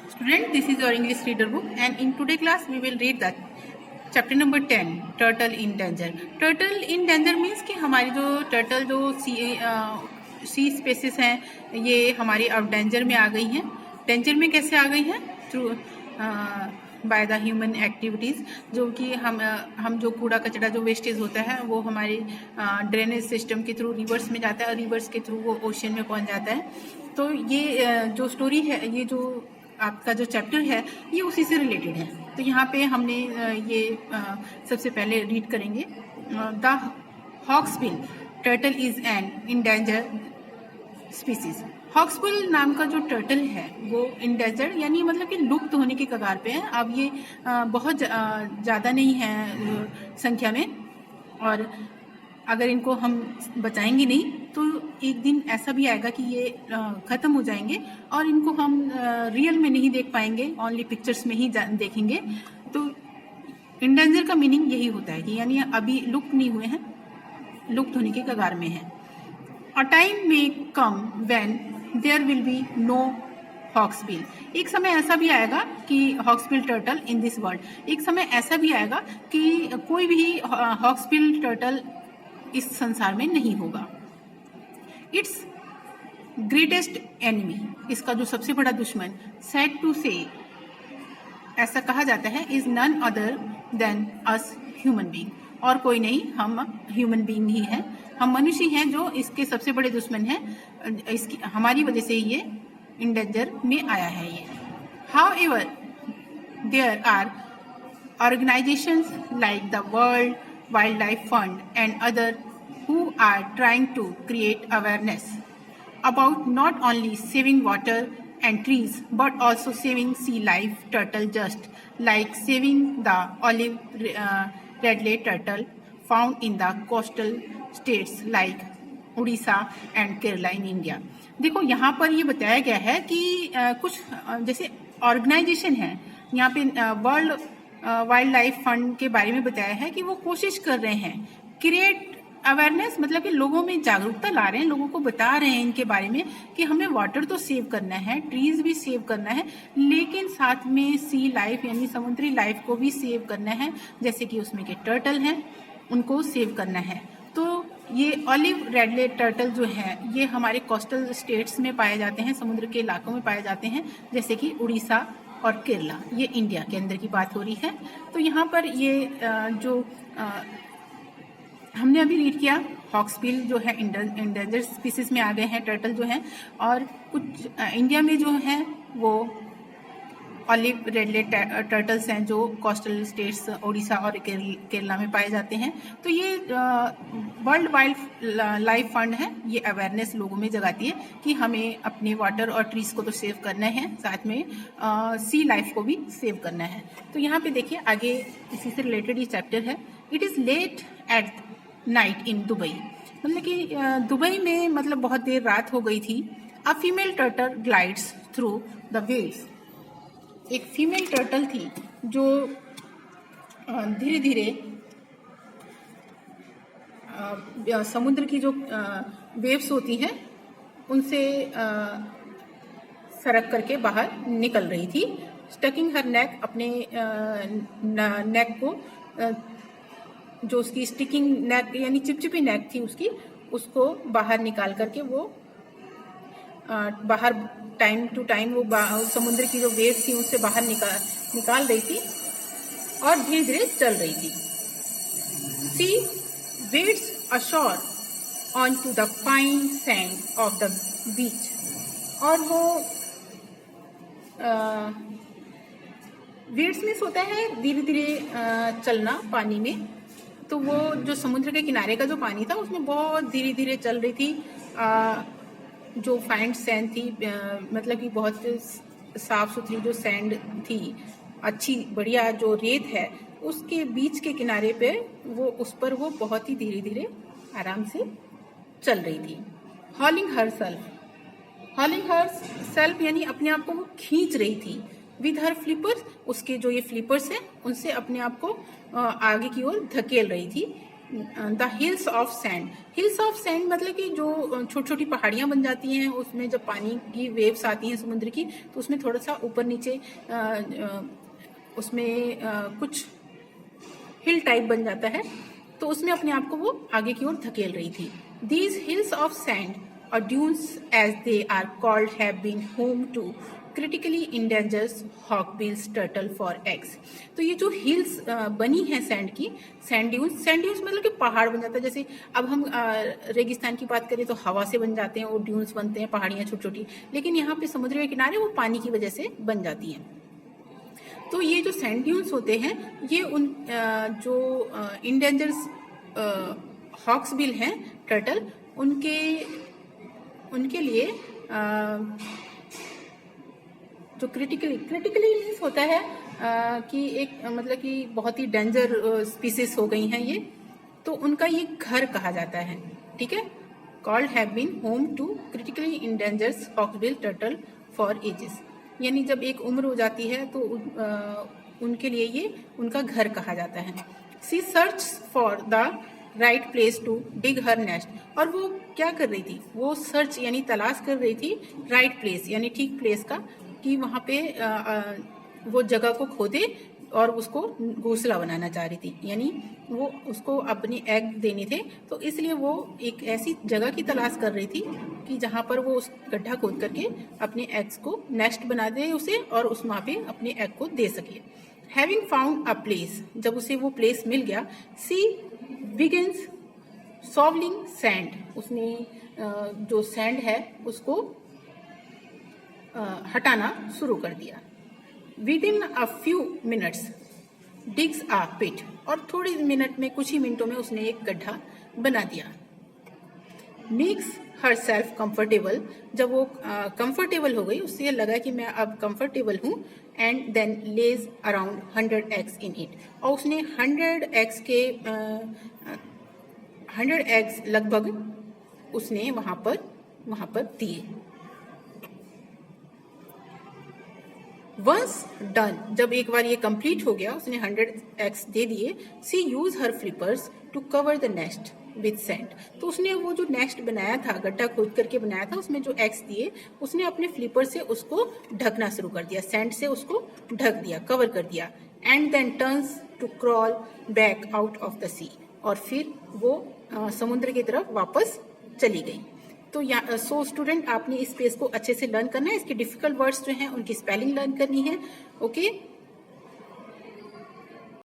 Student, this is your English reader book, and in today class we will read the chapter number 10, Turtle in Danger. Turtle in Danger means कि हमारी जो turtle जो सी spaces हैं ये हमारी अब danger में आ गई हैं. डेंजर में कैसे आ गई हैं? Through by the human activities, जो कि हम जो कूड़ा कचरा जो वेस्टेज होता है वो हमारे ड्रेनेज सिस्टम के थ्रू रिवर्स में जाता है और रिवर्स के थ्रू वो ओशन में पहुंच जाता है. तो ये जो स्टोरी है, ये जो आपका जो चैप्टर है ये उसी से रिलेटेड है. तो यहाँ पे हमने ये सबसे पहले रीड करेंगे. The hawksbill turtle is an endangered species. Hawksbill नाम का जो टर्टल है वो इंडेंजर्ड यानी मतलब कि लुप्त होने के कगार पे है. अब ये बहुत ज़्यादा नहीं है संख्या में, और अगर इनको हम बचाएंगे नहीं तो एक दिन ऐसा भी आएगा कि ये ख़त्म हो जाएंगे और इनको हम रियल में नहीं देख पाएंगे, ओनली पिक्चर्स में ही देखेंगे. तो इंडेंजर का मीनिंग यही होता है कि यानी अभी लुप्त नहीं हुए हैं, लुप्त होने के कगार में हैं. A time may come when there will be no hawksbill. एक समय ऐसा भी आएगा कि hawksbill turtle in this world. एक समय ऐसा भी आएगा कि कोई भी हॉक्सबिल टर्टल इस संसार में नहीं होगा. इट्स ग्रेटेस्ट एनिमी, इसका जो सबसे बड़ा दुश्मन, सैड टू से ऐसा कहा जाता है, is none other than us human being. और कोई नहीं, हम ह्यूमन बीइंग ही हैं, हम मनुष्य हैं जो इसके सबसे बड़े दुश्मन हैं. इसकी हमारी वजह से ये इंडेंजर में आया है. ये however there are organisations like the world Wildlife Fund and other who are trying to create awareness about not only saving water and trees but also saving sea life turtle, just like saving the olive redlet turtle found in the coastal states like Odisha and Kerala in India. देखो यहाँ पर ये बताया गया है कि कुछ जैसे ऑर्गेनाइजेशन है, यहाँ पे वर्ल्ड वाइल्ड लाइफ फंड के बारे में बताया है कि वो कोशिश कर रहे हैं क्रिएट अवेयरनेस, मतलब कि लोगों में जागरूकता ला रहे हैं, लोगों को बता रहे हैं इनके बारे में कि हमें वाटर तो सेव करना है, ट्रीज भी सेव करना है, लेकिन साथ में सी लाइफ यानी समुद्री लाइफ को भी सेव करना है. जैसे कि उसमें के टर्टल हैं उनको सेव करना है. तो ये ऑलिव रेडलेट टर्टल जो है ये हमारे कोस्टल स्टेट्स में पाए जाते हैं, समुद्र के इलाकों में पाए जाते हैं, जैसे कि उड़ीसा और केरला. ये इंडिया के अंदर की बात हो रही है. तो यहाँ पर ये जो हमने अभी रीड किया, हॉक्सबिल जो है इंडेंजर्ड स्पीसीज में आ गए हैं टर्टल जो हैं, और कुछ इंडिया में जो हैं वो ऑलिव रेडलेट टर्टल्स हैं जो कोस्टल स्टेट्स उड़ीसा और केरला में पाए जाते हैं. तो ये वर्ल्ड वाइल्ड लाइफ फंड है, ये अवेयरनेस लोगों में जगाती है कि हमें अपने वाटर और ट्रीज को तो सेव करना है, साथ में सी लाइफ को भी सेव करना है. तो यहाँ पे देखिए आगे इसी से रिलेटेड ये चैप्टर है. It is late at night in Dubai, मतलब कि दुबई में मतलब बहुत देर रात हो गई थी. A female turtle glides through the waves. एक फीमेल टर्टल थी जो धीरे धीरे समुद्र की जो वेव्स होती हैं उनसे सरक करके बाहर निकल रही थी. स्टकिंग हर नेक, अपने नेक को जो उसकी स्टिकिंग नेक यानी चिपचिपी नेक थी उसकी, उसको बाहर निकाल करके वो बाहर टाइम टू टाइम वो समुद्र की जो वेव थी उससे बाहर निकाल रही थी और धीरे धीरे चल रही थी. Sea waves ashore on to the fine sand of the beach. और वो वेड्स मीन्स होता है धीरे धीरे चलना पानी में. तो वो जो समुद्र के किनारे का जो पानी था उसमें बहुत धीरे धीरे चल रही थी. जो फाइन सैंड थी, मतलब कि बहुत साफ सुथरी जो सैंड थी, अच्छी बढ़िया जो रेत है, उसके बीच के किनारे पे वो उस पर वो बहुत ही धीरे धीरे आराम से चल रही थी. हॉलिंग हर सेल्फ यानी अपने आप को वो खींच रही थी. विद हर फ्लिपर्स, उसके जो ये फ्लिपर्स हैं उनसे अपने आप को आगे की ओर धकेल रही थी. The hills of sand. Hills of sand मतलब कि जो छोटी छोटी पहाड़ियाँ बन जाती हैं, उसमें जब पानी की वेव्स आती हैं समुद्र की, तो उसमें थोड़ा सा ऊपर नीचे उसमें कुछ हिल टाइप बन जाता है, तो उसमें अपने आप को वो आगे की ओर धकेल रही थी। दीज हिल्स ऑफ सैंड और dunes as they are called have been home to critically endangered hawksbills turtle for eggs. तो ये जो हिल्स बनी है सैंड की, सैंड ड्यून्स मतलब कि पहाड़ बन जाता है। जैसे अब हम रेगिस्तान की बात करें तो हवा से बन जाते हैं, वो ड्यून्स बनते हैं, पहाड़ियाँ छोटी छोटी, लेकिन यहाँ पे समुद्र के किनारे वो पानी की वजह से बन जाती हैं। तो ये जो सैंड ड्यून्स होते हैं, ये उन जो इंडेंजर्स हॉक्सबिल हैं टर्टल, उनके लिए जो क्रिटिकली मीन्स होता है कि एक मतलब कि बहुत ही डेंजर स्पीसीज हो गई हैं ये, तो उनका ये घर कहा जाता है। ठीक है, could have been home to critically endangered hawksbill turtle for ages, यानी जब एक उम्र हो जाती है तो उनके लिए ये उनका घर कहा जाता है। She search for the right place to dig her nest, और वो क्या कर रही थी, वो सर्च यानी तलाश कर रही थी राइट प्लेस यानी ठीक प्लेस का, कि वहाँ पे वो जगह को खोदे और उसको घोंसला बनाना चाह रही थी, यानी वो उसको अपने एग देने थे, तो इसलिए वो एक ऐसी जगह की तलाश कर रही थी कि जहाँ पर वो उस गड्ढा खोद करके अपने एग्स को नेस्ट बना दे उसे, और उस वहाँ पे अपने एग को दे सके। हैविंग फाउंड अ प्लेस, जब उसे वो प्लेस मिल गया, सी बिगिंस सॉवलिंग सैंड, उसने जो सैंड है उसको हटाना शुरू कर दिया। Within a few minutes digs a pit, और थोड़ी मिनट में, कुछ ही मिनटों में उसने एक गड्ढा बना दिया। मेक्स हर सेल्फ कंफर्टेबल, जब वो कंफर्टेबल हो गई, उससे लगा कि मैं अब कंफर्टेबल हूँ, and then lays around 100 eggs in it, और उसने 100 एग्स लगभग उसने वहाँ पर दिए। वंस डन, जब एक बार ये कंप्लीट हो गया, उसने 100 एग्स दे दिए, she use her flippers to cover the nest with sand, तो उसने वो जो नेस्ट बनाया था, गड्ढा खोद करके बनाया था, उसमें जो एग्स दिए, उसने अपने फ्लिपर से उसको ढकना शुरू कर दिया, सैंड से उसको ढक दिया, कवर कर दिया। And then turns to crawl back out of the sea, और फिर वो समुद्र की तरफ वापस चली गई। तो सो स्टूडेंट, आपने इस पेज को अच्छे से लर्न करना है, इसके डिफिकल्ट वर्ड्स जो हैं उनकी स्पेलिंग लर्न करनी है। ओके।